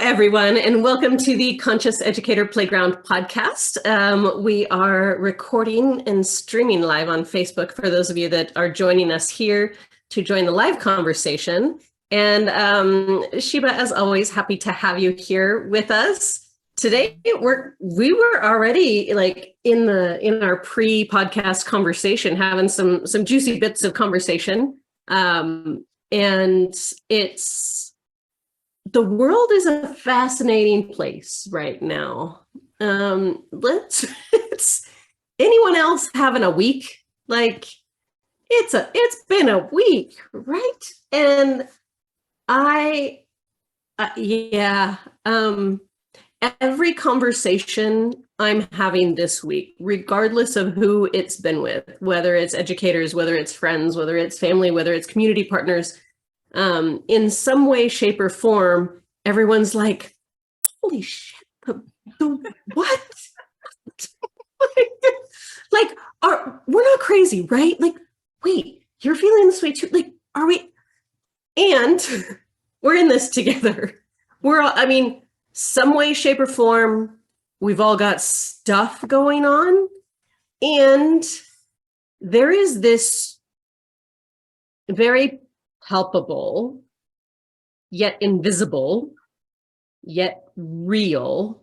everyone, and welcome to the Conscious Educator Playground podcast. We are recording and streaming live on Facebook for those of you that are joining us here to join the live conversation. And Sheba, as always, happy to have you here with us. Today, we were already like in our pre-podcast conversation, having some juicy bits of conversation, and the world is a fascinating place right now. Let's anyone else having a week? Like it's been a week, right? And every conversation I'm having this week, regardless of who it's been with, whether it's educators, whether it's friends, whether it's family, whether it's community partners, in some way, shape, or form, everyone's like, holy shit, the what? We're not crazy, right? Like, wait, you're feeling this way too? Like, are we? And we're in this together. We're all, some way, shape, or form, we've all got stuff going on. And there is this very palpable, yet invisible, yet real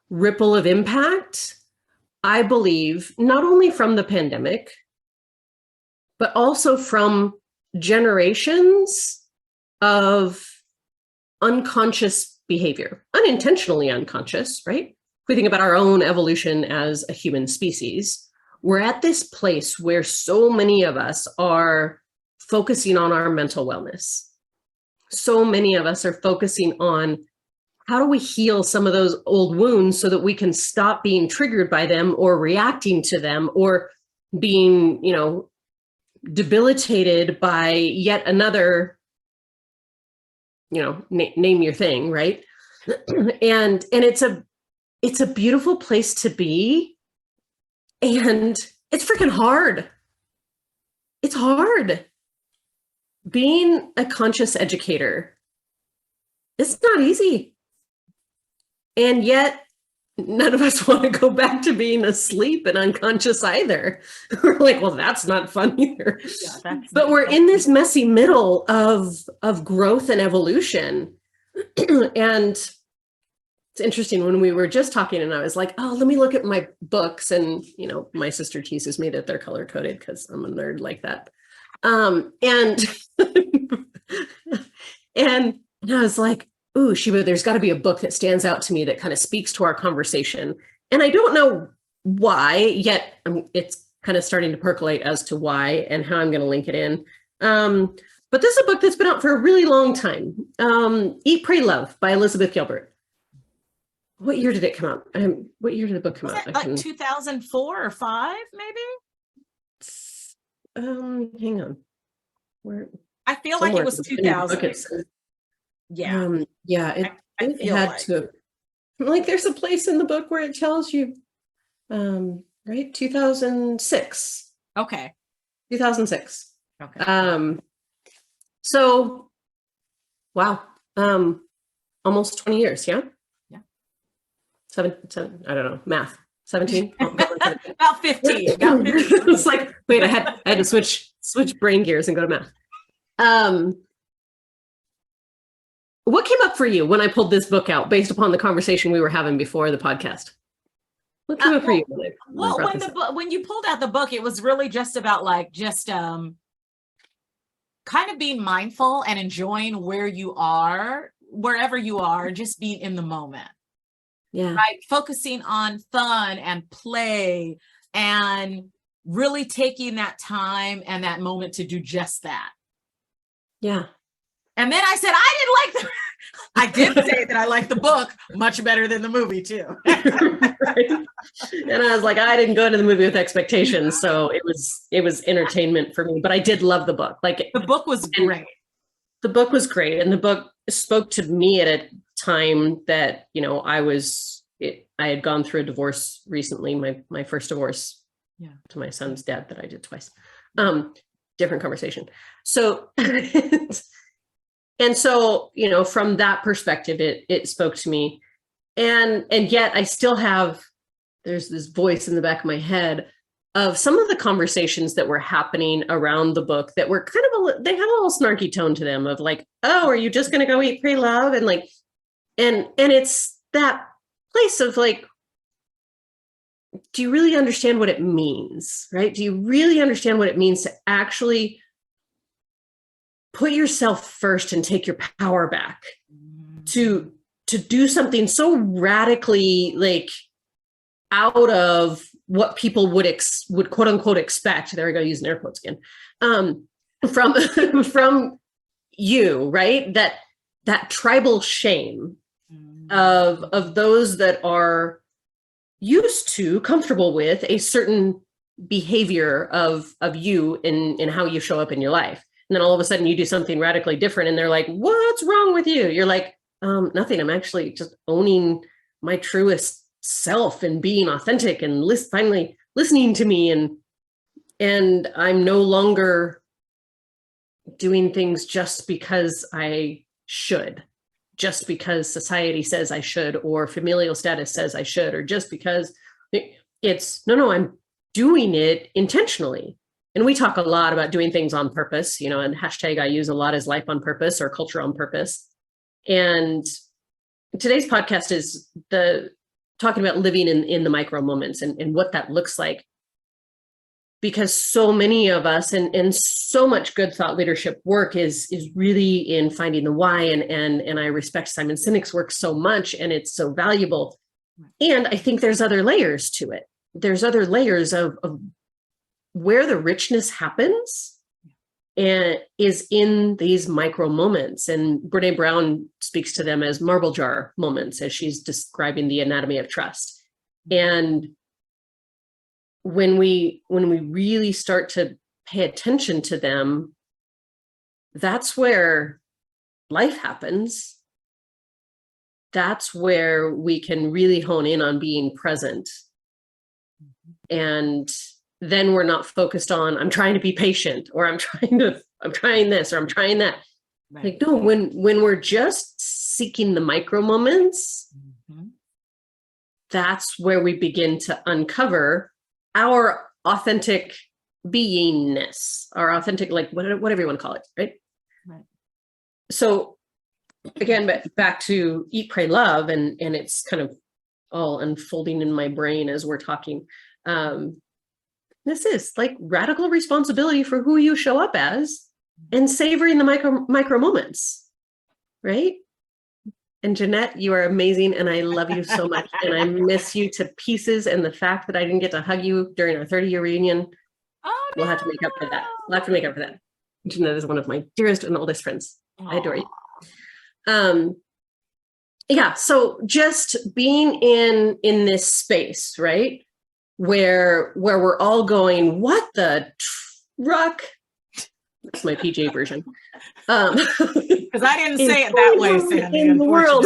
ripple of impact, I believe, not only from the pandemic, but also from generations of unconscious behavior, unintentionally unconscious, right? If we think about our own evolution as a human species, we're at this place where so many of us are focusing on our mental wellness. So many of us are focusing on how do we heal some of those old wounds so that we can stop being triggered by them or reacting to them or being, debilitated by yet another, name your thing, right? And it's a beautiful place to be. And it's freaking hard. It's hard. Being a conscious educator, it's not easy. And yet, none of us want to go back to being asleep and unconscious either. We're like, well, that's not fun either. Yeah, but we're in this messy middle of growth and evolution. And it's interesting, when we were just talking and I was like, oh, let me look at my books. And, my sister teases me that they're color coded because I'm a nerd like that. And and I was like, ooh, Sheba, there's got to be a book that stands out to me that kind of speaks to our conversation. And I don't know why yet. It's kind of starting to percolate as to why and how I'm going to link it in. But this is a book that's been out for a really long time. Eat, Pray, Love by Elizabeth Gilbert. What year did it come out? What year did the book come out? Like 2004 or 5, maybe? Hang on. I feel like it was 2000. Yeah. It had to. Like, there's a place in the book where it tells you, right? 2006. Okay. 2006. Okay. So, wow. Almost 20 years, yeah? Yeah. Seven, I don't know, math. 17? About 15. It's like, wait, I had to switch brain gears and go to math. What came up for you when I pulled this book out based upon the conversation we were having before the podcast? What came up for you? When you pulled out the book, it was really just about kind of being mindful and enjoying where you are, wherever you are, just being in the moment. Yeah. Right. Focusing on fun and play and really taking that time and that moment to do just that. Yeah. And then I said, I did say that I liked the book much better than the movie too. Right. And I was like, I didn't go into the movie with expectations. So it was entertainment for me, but I did love the book. Like, the book was great. The book was great. And the book spoke to me at a time that, I had gone through a divorce recently, my first divorce to my son's dad that I did twice. Different conversation. So And so, from that perspective, it spoke to me. And yet I still have, there's this voice in the back of my head of some of the conversations that were happening around the book that were kind of, they had a little snarky tone to them of like, oh, are you just going to go eat, pray, love? And like, and it's that place of like, do you really understand what it means, right? Do you really understand what it means to actually put yourself first and take your power back, to do something so radically like out of what people would quote unquote expect. There we go, using air quotes again. From you, right? That tribal shame of those that are used to, comfortable with a certain behavior of you in how you show up in your life. And then all of a sudden you do something radically different and they're like, what's wrong with you? You're like, nothing. I'm actually just owning my truest self and being authentic and finally listening to me. And I'm no longer doing things just because I should, just because society says I should, or familial status says I should, or just because it's no, I'm doing it intentionally. And we talk a lot about doing things on purpose, and hashtag I use a lot is life on purpose or culture on purpose. And today's podcast is talking about living in the micro moments and what that looks like. Because so many of us and so much good thought leadership work is really in finding the why. And I respect Simon Sinek's work so much, and it's so valuable. And I think there's other layers to it. There's other layers of where the richness happens and is in these micro moments. And Brene Brown speaks to them as marble jar moments, as she's describing the anatomy of trust. And when we really start to pay attention to them, that's where life happens. That's where we can really hone in on being present. And then we're not focused on, I'm trying to be patient, or I'm trying this, or I'm trying that. Right. Like, no, when we're just seeking the micro moments, that's where we begin to uncover our authentic beingness, our authentic, like whatever you want to call it, right? Right. So again, back to Eat, Pray, Love, and it's kind of all unfolding in my brain as we're talking. This is like radical responsibility for who you show up as and savoring the micro moments, right? And Jeanette, you are amazing, and I love you so much, and I miss you to pieces. And the fact that I didn't get to hug you during our 30-year reunion, we'll have to make up for that. We'll have to make up for that. Jeanette is one of my dearest and oldest friends. Aww. I adore you. Yeah. So just being in this space, right, where we're all going, what the truck? That's my PJ version. Because I didn't say it that way, Sandy. In the world.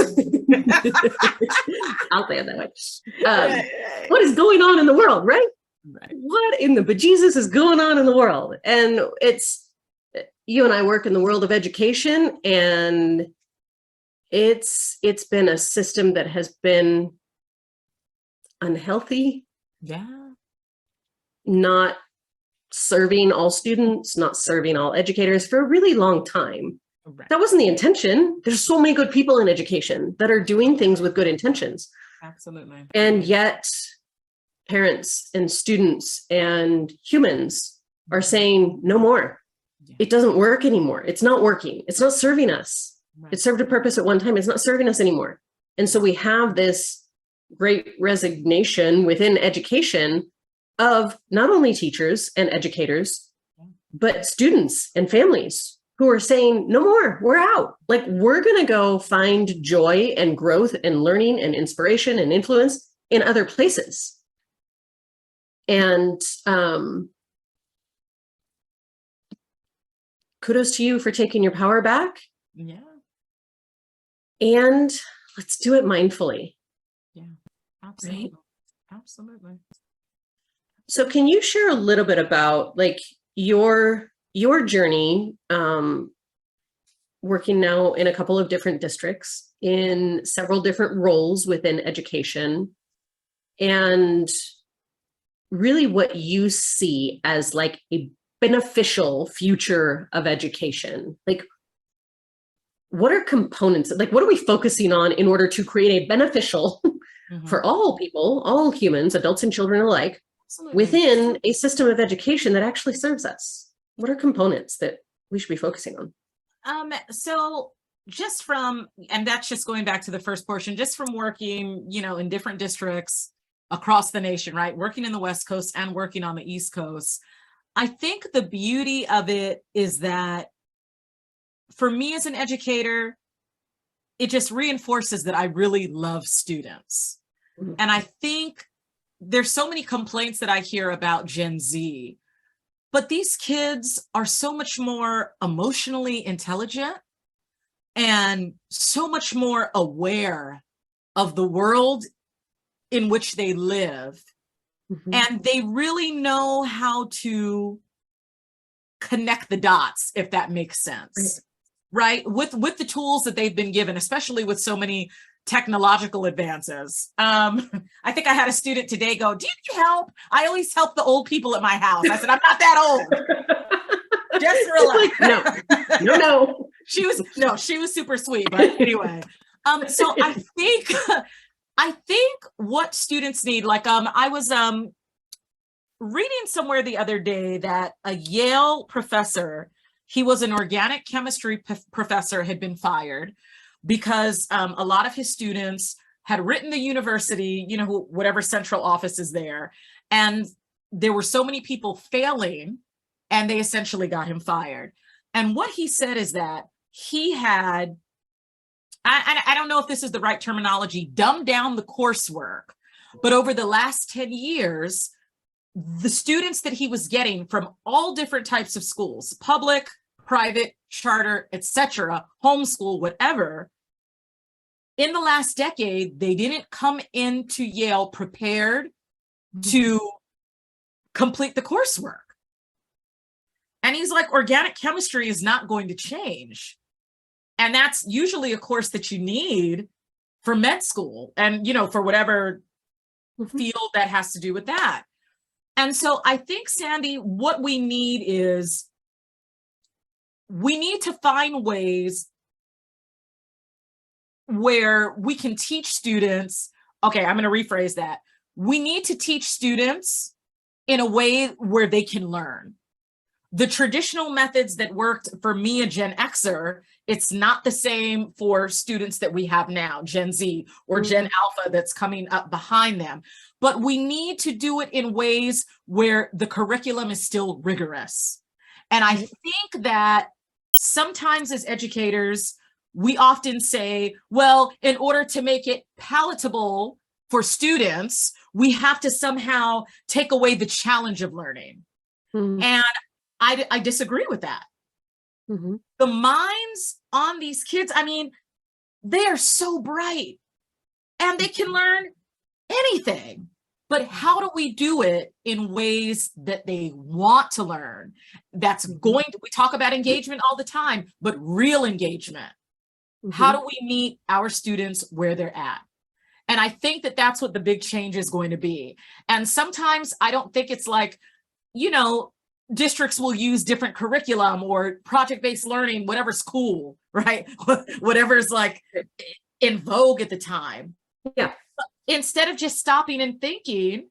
I'll say it that way. What is going on in the world, right? Right. What in the bejesus is going on in the world? And it's, you and I work in the world of education, and it's been a system that has been unhealthy. Yeah. Not serving all students, not serving all educators for a really long time. Right. That wasn't the intention. There's so many good people in education that are doing things with good intentions. Absolutely. And yet parents and students and humans are saying no more. Yeah. It doesn't work anymore. It's not working. It's not serving us. Right. It served a purpose at one time. It's not serving us anymore. And so we have this great resignation within education of not only teachers and educators, but students and families who are saying, no more, we're out. Like, we're going to go find joy and growth and learning and inspiration and influence in other places. And kudos to you for taking your power back. Yeah. And let's do it mindfully. Yeah, absolutely. Right? Absolutely. So can you share a little bit about like your journey working now in a couple of different districts in several different roles within education, and really what you see as like a beneficial future of education. Like, what are components, like what are we focusing on in order to create a beneficial for all people, all humans, adults and children alike, Absolutely. within a system of education that actually serves us? What are components that we should be focusing on? So just from, and that's just going back to the first portion, just from working, in different districts across the nation, right? Working in the West Coast and working on the East Coast. I think the beauty of it is that for me as an educator, it just reinforces that I really love students. Mhm. And I think there's so many complaints that I hear about Gen Z, but these kids are so much more emotionally intelligent and so much more aware of the world in which they live. Mhm. And they really know how to connect the dots, if that makes sense, right? With the tools that they've been given, especially with so many technological advances. I think I had a student today go, "Do you need help? I always help the old people at my house." I said, "I'm not that old." Just relax. Like, no. She was super sweet, but anyway. So I think what students need, like I was reading somewhere the other day that a Yale professor, he was an organic chemistry professor, had been fired because a lot of his students had written the university, whatever central office is there, and there were so many people failing, and they essentially got him fired. And what he said is that he had, I don't know if this is the right terminology, dumbed down the coursework, but over the last 10 years, the students that he was getting from all different types of schools, public, private, charter, etc., homeschool, whatever, in the last decade, they didn't come into Yale prepared to complete the coursework. And he's like, organic chemistry is not going to change. And that's usually a course that you need for med school and, for whatever field that has to do with that. And so I think, Sandy, what we need is we need to find ways where we can teach students. Okay, I'm going to rephrase that. We need to teach students in a way where they can learn. The traditional methods that worked for me, a Gen Xer, it's not the same for students that we have now, Gen Z or Gen Alpha that's coming up behind them. But we need to do it in ways where the curriculum is still rigorous. And I think that sometimes as educators, we often say, well, in order to make it palatable for students, we have to somehow take away the challenge of learning. And I disagree with that. The minds on these kids, they are so bright and they can learn anything, but how do we do it in ways that they want to learn? That's we talk about engagement all the time, but real engagement. How do we meet our students where they're at? And I think that that's what the big change is going to be. And sometimes I don't think it's like, districts will use different curriculum or project-based learning, whatever's cool, right? Whatever's like in vogue at the time. Yeah. Instead of just stopping and thinking,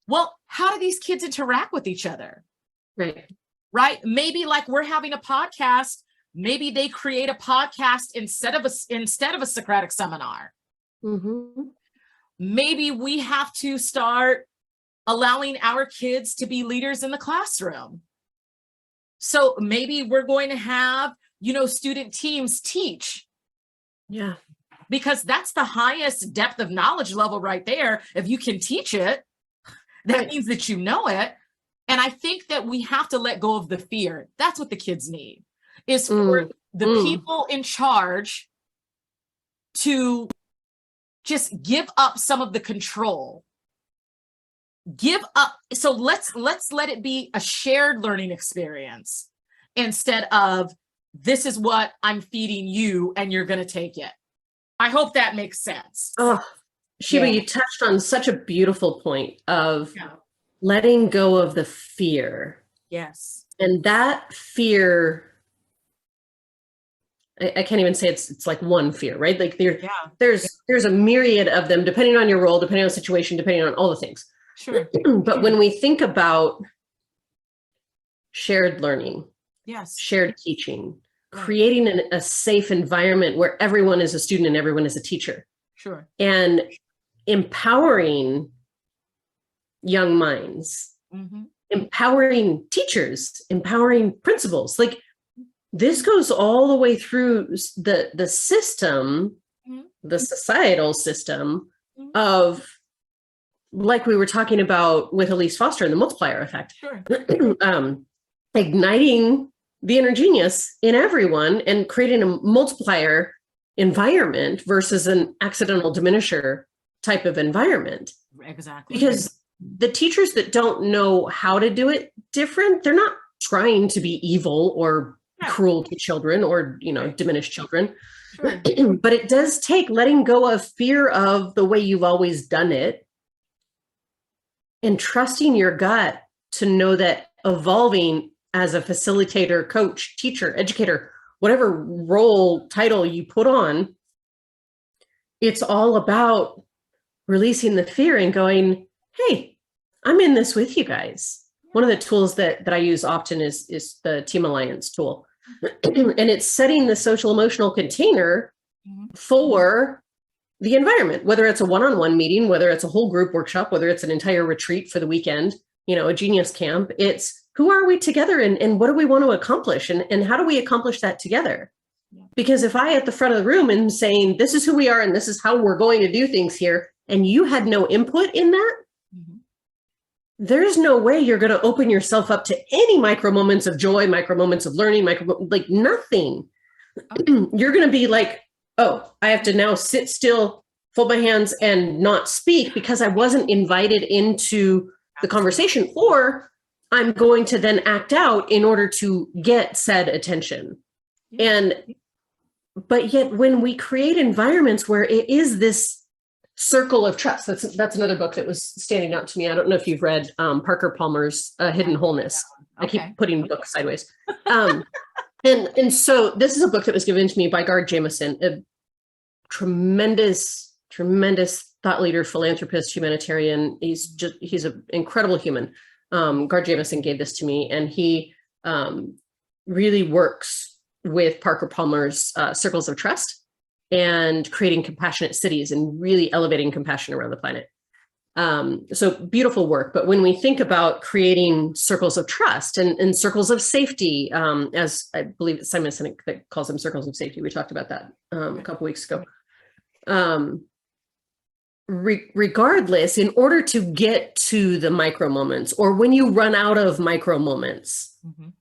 well, how do these kids interact with each other? Right? Maybe like we're having a podcast, maybe they create a podcast instead of a Socratic seminar. Maybe we have to start allowing our kids to be leaders in the classroom. So maybe we're going to have, student teams teach. Yeah. Because that's the highest depth of knowledge level right there. If you can teach it, that means that you know it. And I think that we have to let go of the fear. That's what the kids need, is for the people in charge to just give up some of the control. Give up. So let's let it be a shared learning experience instead of this is what I'm feeding you and you're going to take it. I hope that makes sense. Oh, Shiva, Yeah. you touched on such a beautiful point of Yeah. letting go of the fear. Yes. And that fear, I can't even say it's like one fear, right? Like Yeah. there's a myriad of them, depending on your role, depending on the situation, depending on all the things. Sure. But when we think about shared learning, Yes. shared teaching, Right. creating a safe environment where everyone is a student and everyone is a teacher, Sure. and empowering young minds, Mm-hmm. empowering teachers, empowering principals, like this goes all the way through the system, Mhm. the societal system Mhm. of, like we were talking about with Elise Foster and the multiplier effect, Sure. igniting the inner genius in everyone and creating a multiplier environment versus an accidental diminisher type of environment. Exactly. Because the teachers that don't know how to do it different, they're not trying to be evil or Right. cruel to children or, Right. diminish children. Sure. But it does take letting go of fear of the way you've always done it and trusting your gut to know that evolving as a facilitator, coach, teacher, educator, whatever role title you put on, it's all about releasing the fear and going, hey, I'm in this with you guys. One of the tools that I use often is the Team Alliance tool. And it's setting the social emotional container Mhm. for the environment, whether it's a one-on-one meeting, whether it's a whole group workshop, whether it's an entire retreat for the weekend, a genius camp. It's who are we together and what do we want to accomplish and how do we accomplish that together? Yeah. Because if I at the front of the room am saying, this is who we are and this is how we're going to do things here, and you had no input in that, Mhm. there's no way you're going to open yourself up to any micro moments of joy, micro moments of learning, like nothing. You're going to be like, oh, I have to now sit still, fold my hands and not speak because I wasn't invited into the conversation, or I'm going to then act out in order to get said attention. Yeah. But yet when we create environments where it is this circle of trust, that's another book that was standing out to me. I don't know if you've read Parker Palmer's Hidden Wholeness. I Okay. keep putting books sideways. And so this is a book that was given to me by Gard Jamieson, a tremendous thought leader, philanthropist, humanitarian. He's an incredible human. Gard Jamieson gave this to me, and he really works with Parker Palmer's circles of trust and creating compassionate cities and really elevating compassion around the planet. So beautiful work. But when we think about creating circles of trust and circles of safety, as I believe it's Simon Sinek that calls them circles of safety. We talked about that a couple weeks ago. Regardless, in order to get to the micro moments, or when you run out of micro moments, Mhm.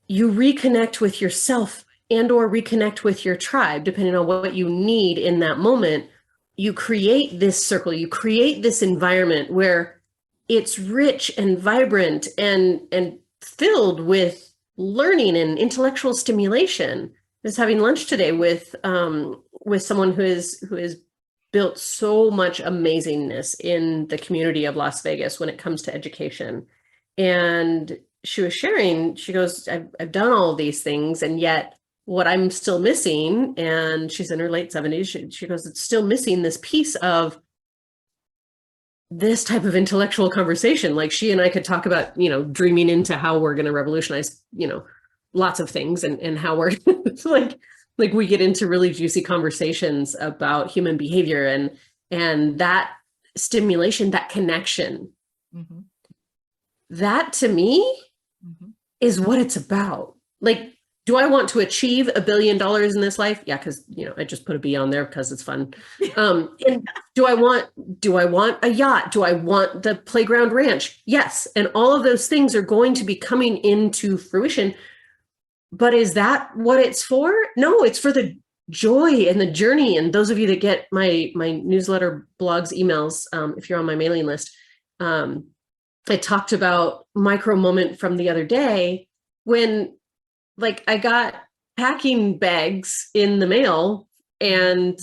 you reconnect with yourself and or reconnect with your tribe, depending on what you need in that moment. You create this circle, you create this environment where it's rich and vibrant and filled with learning and intellectual stimulation. I was having lunch today with someone who is built so much amazingness in the community of Las Vegas when it comes to education. And she was sharing, she goes, I've done all of these things, and yet what I'm still missing, and she's in her late 70s, she goes, it's still missing this piece of this type of intellectual conversation. Like she and I could talk about, dreaming into how we're going to revolutionize, lots of things and how we're like we get into really juicy conversations about human behavior and that stimulation, that connection. Mhm. That to me Mhm. is what it's about. Like, do I want to achieve $1 billion in this life? Yeah, because I just put a B on there because it's fun. And do I want a yacht? Do I want the playground ranch? Yes. And all of those things are going to be coming into fruition. But is that what it's for? No, it's for the joy and the journey. And those of you that get my newsletter, blogs, emails, if you're on my mailing list, I talked about micro moment from the other day when like I got packing bags in the mail, and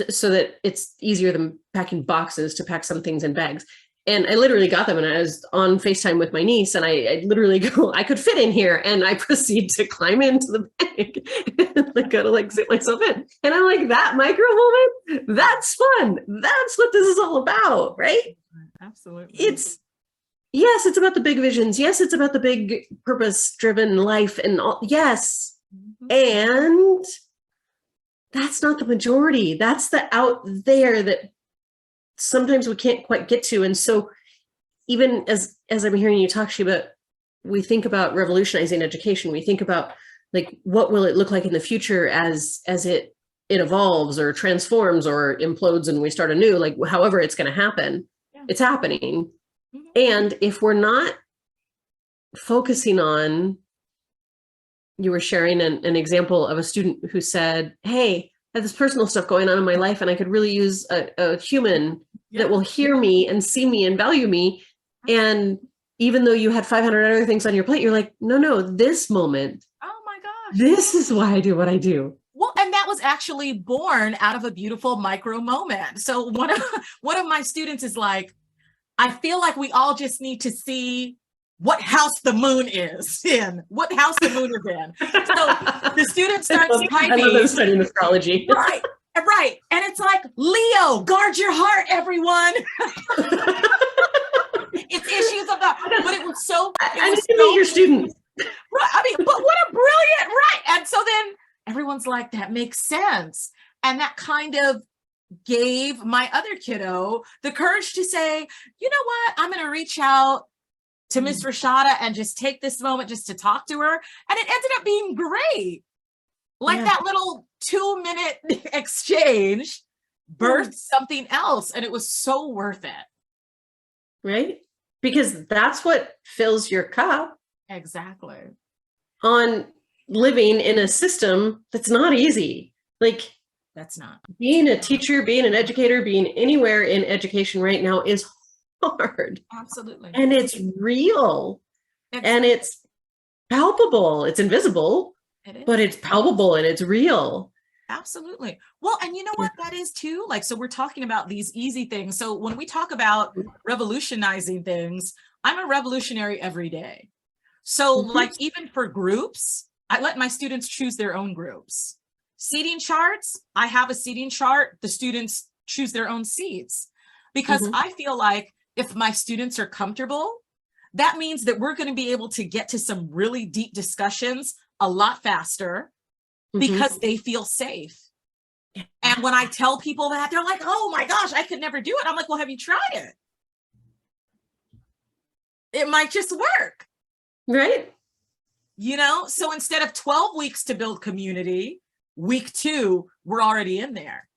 so that it's easier than packing boxes to pack some things in bags. And I literally got them, and I was on FaceTime with my niece, and I literally go, I could fit in here. And I proceed to climb into the bag and like go to like zip myself in. And I'm like, that micro moment, that's fun. That's what this is all about, right? Absolutely. Yes, it's about the big visions. Yes, it's about the big purpose-driven life and all. Yes. And that's not the majority. That's the out there that sometimes we can't quite get to. And so even as I'm hearing you talk, Sheba, we think about revolutionizing education. We think about like, what will it look like in the future as it evolves or transforms or implodes and we start anew, like however it's going to happen. Yeah. It's happening. And if we're not focusing on, you were sharing an example of a student who said, hey, I have this personal stuff going on in my life, and I could really use a human that will hear me and see me and value me. And even though you had 500 other things on your plate, you're like, no, this moment. Oh my gosh. This is why I do what I do. Well, and that was actually born out of a beautiful micro moment. So one of my students is like, I feel like we all just need to see what house the moon is in, what house the moon is in. So the student starts typing. I love them studying astrology. Right. And it's like, Leo, guard your heart, everyone. It's issues of the, but it was so. I need to meet your students. Right. I mean, but what a brilliant, right. And so then everyone's like, that makes sense. And that kind of gave my other kiddo the courage to say, you know what, I'm going to reach out to Miss Rashada and just take this moment just to talk to her. And it ended up being great. Like that little 2-minute exchange birthed something else. And it was so worth it. Right? Because that's what fills your cup. Exactly. On living in a system that's not easy. Like, that's not. Being a teacher, being an educator, being anywhere in education right now is hard. Absolutely. And it's real. And it's palpable. It's invisible, but it's palpable and it's real. Absolutely. Well, and you know what that is too? Like, so we're talking about these easy things. So when we talk about revolutionizing things, I'm a revolutionary every day. So like, even for groups, I let my students choose their own groups. Seating charts, I have a seating chart. The students choose their own seats because I feel like if my students are comfortable, that means that we're going to be able to get to some really deep discussions a lot faster because they feel safe. And when I tell people that, they're like, oh my gosh, I could never do it. I'm like, well, have you tried it? It might just work. Right. You know, so instead of 12 weeks to build community, week 2, we're already in there.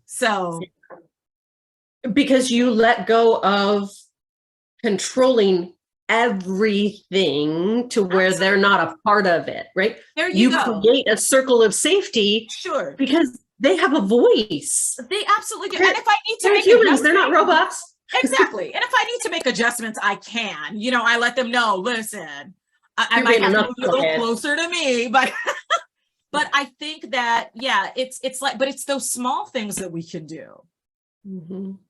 So. Because you let go of controlling everything to where they're not a part of it, right? There you go. Create a circle of safety. Sure. Because they have a voice. They absolutely do. And if I need to they're make humans, they're not robots. Exactly. And if I need to make adjustments, I can. You know, I let them know, listen, I might have to move you a little closer to me, but but I think that, yeah, it's like, but it's those small things that we can do.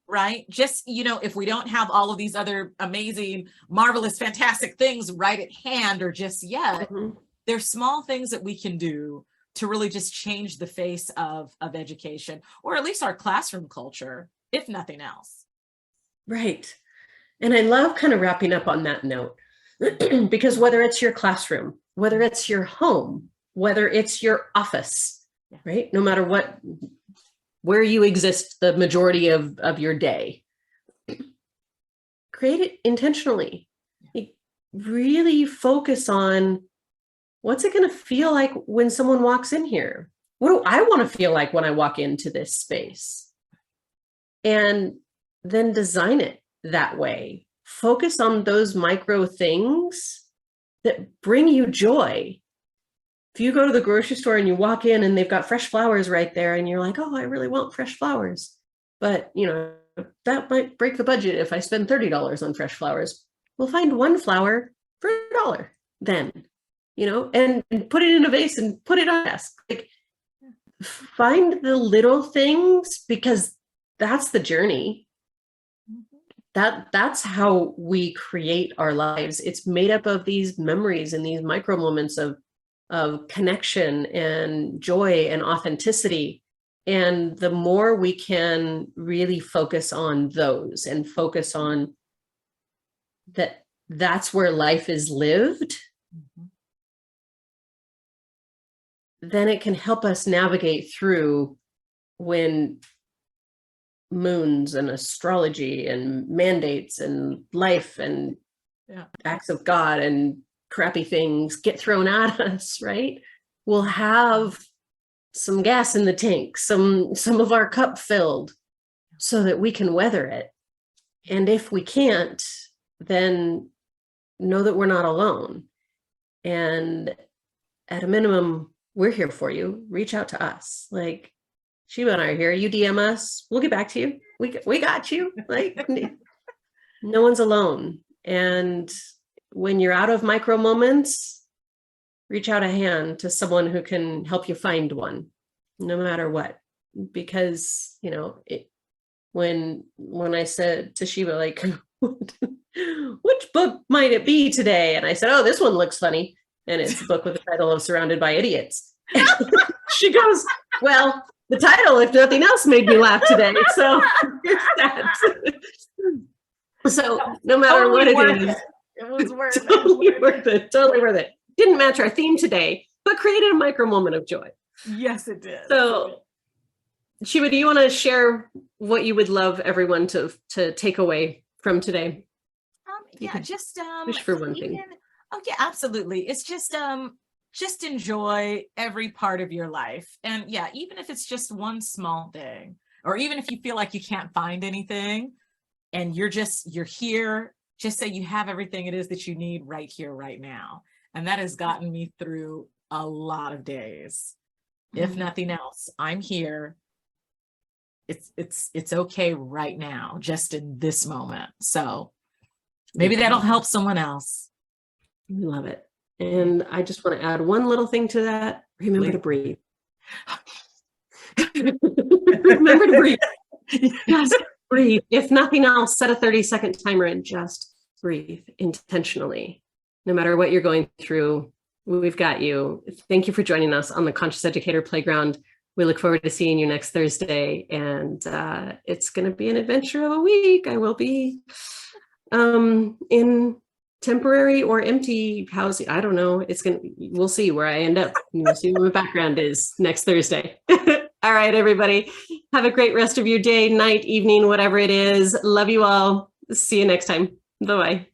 Right? Just, you know, if we don't have all of these other amazing, marvelous, fantastic things right at hand or just yet, there's small things that we can do to really just change the face of education, or at least our classroom culture, if nothing else. Right. And I love kind of wrapping up on that note, because whether it's your classroom, whether it's your home, whether it's your office, right? No matter what, where you exist the majority of your day, create it intentionally. Really focus on, what's it going to feel like when someone walks in here? What do I want to feel like when I walk into this space? And then design it that way. Focus on those micro things that bring you joy. If you go to the grocery store and you walk in and they've got fresh flowers right there and you're like, oh, I really want fresh flowers. But, you know, that might break the budget if I spend $30 on fresh flowers. We'll find one flower for $1 then. and put it in a vase and put it on a desk. Like, find the little things, because that's the journey. That's how we create our lives. It's made up of these memories and these micro moments of connection and joy and authenticity. And the more we can really focus on those and focus on that's where life is lived, then it can help us navigate through when moons and astrology and mandates and life and acts of God and crappy things get thrown at us, right? We'll have some gas in the tank, some of our cup filled, so that we can weather it. And if we can't, then know that we're not alone. And at a minimum, we're here for you. Reach out to us. Like, Sheba and I are here. You DM us, we'll get back to you. We got you. Like, no one's alone. And when you're out of micro moments, reach out a hand to someone who can help you find one, no matter what. Because, when I said to Sheba, like, which book might it be today? And I said, oh, this one looks funny. And it's a book with the title of Surrounded by Idiots. She goes, well, the title, if nothing else, made me laugh today. So here's that. So no matter what it is, it was worth it. Totally worth it. Didn't match our theme today, but created a micro moment of joy. Yes, it did. So Sheba, do you want to share what you would love everyone to take away from today? Just wish for one thing. Oh yeah, absolutely. It's just enjoy every part of your life. And yeah, even if it's just one small thing, or even if you feel like you can't find anything and you're here, just say you have everything it is that you need right here, right now. And that has gotten me through a lot of days. If nothing else, I'm here. It's okay right now, just in this moment. So maybe that'll help someone else. We love it. And I just want to add one little thing to that. Remember to breathe. Remember to breathe. Just breathe. If nothing else, set a 30-second timer and just breathe intentionally. No matter what you're going through, we've got you. Thank you for joining us on the Conscious Educator Playground. We look forward to seeing you next Thursday. And it's going to be an adventure of a week. I will be in temporary or empty housing. I don't know. We'll see where I end up. We'll see what my background is next Thursday. All right, everybody. Have a great rest of your day, night, evening, whatever it is. Love you all. See you next time. Bye-bye.